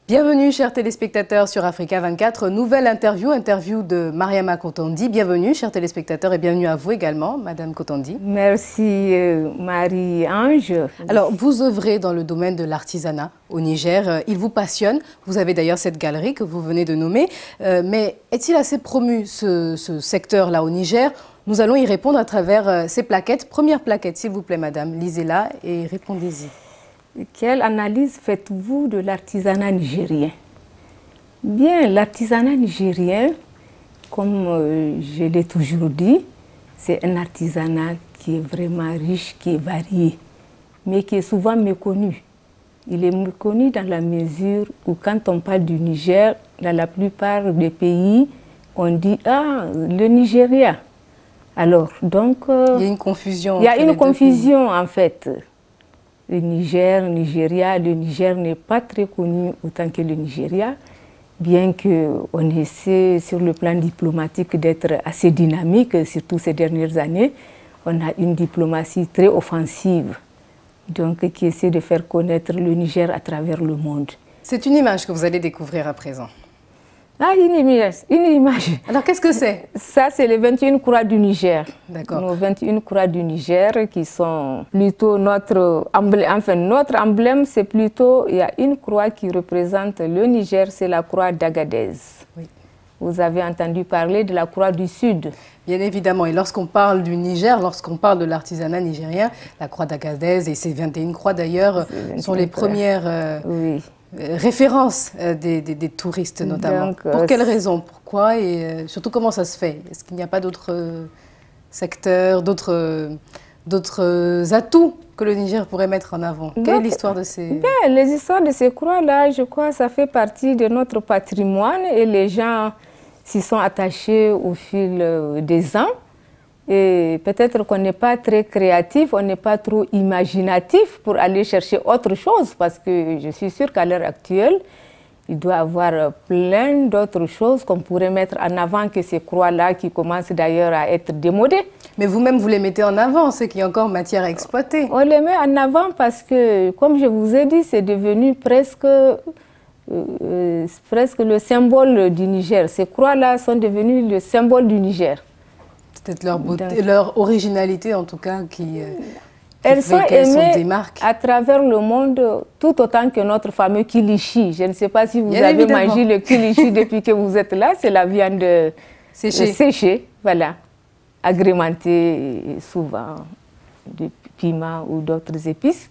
Bienvenue chers téléspectateurs sur Africa 24, nouvelle interview de Mariama Kotondi. Bienvenue chers téléspectateurs et bienvenue à vous également, Madame Kotondi. Merci Marie-Ange. Alors vous œuvrez dans le domaine de l'artisanat au Niger, il vous passionne, vous avez d'ailleurs cette galerie que vous venez de nommer, mais est-il assez promu ce secteur-là au Niger? Nous allons y répondre à travers ces plaquettes. Première plaquette s'il vous plaît Madame, lisez-la et répondez-y. Quelle analyse faites-vous de l'artisanat nigérien? Bien, l'artisanat nigérien, comme je l'ai toujours dit, c'est un artisanat qui est vraiment riche, qui est varié, mais qui est souvent méconnu. Il est méconnu dans la mesure où quand on parle du Niger, dans la plupart des pays, on dit « Ah, le Nigeria ». Alors, donc... il y a une confusion. Il y a une confusion en fait. Le Niger, le Nigeria, le Niger n'est pas très connu autant que le Nigeria, bien qu'on essaie sur le plan diplomatique d'être assez dynamique, surtout ces dernières années. On a une diplomatie très offensive, donc qui essaie de faire connaître le Niger à travers le monde. C'est une image que vous allez découvrir à présent. Ah, une image. Alors, qu'est-ce que c'est? Ça, c'est les 21 croix du Niger. D'accord. Nos 21 croix du Niger qui sont plutôt notre emblème. Enfin, notre emblème, c'est plutôt, il y a une croix qui représente le Niger, c'est la croix d'Agadez. Oui. Vous avez entendu parler de la croix du Sud. Bien évidemment. Et lorsqu'on parle du Niger, lorsqu'on parle de l'artisanat nigérien, la croix d'Agadez et ces 21 croix d'ailleurs sont les premières... oui. Référence des touristes notamment. Donc, pour quelles raisons? Pourquoi? Et surtout, comment ça se fait? Est-ce qu'il n'y a pas d'autres secteurs, d'autres atouts que le Niger pourrait mettre en avant? Quelle est l'histoire de ces... Bien, les histoires de ces croix-là, je crois, ça fait partie de notre patrimoine et les gens s'y sont attachés au fil des ans. Et peut-être qu'on n'est pas très créatif, on n'est pas trop imaginatif pour aller chercher autre chose, parce que je suis sûre qu'à l'heure actuelle, il doit y avoir plein d'autres choses qu'on pourrait mettre en avant que ces croix-là qui commencent d'ailleurs à être démodées. Mais vous-même, vous les mettez en avant, c'est qu'il y a encore matière à exploiter. On les met en avant parce que, comme je vous ai dit, c'est devenu presque le symbole du Niger. Ces croix-là sont devenues le symbole du Niger. Peut-être leur beauté, leur originalité en tout cas elles sont aimées démarquent. À travers le monde tout autant que notre fameux kilichi. Je ne sais pas si vous Bien avez évidemment. mangé le kilichi depuis que vous êtes là. C'est la viande séchée, voilà, agrémentée souvent de piment ou d'autres épices.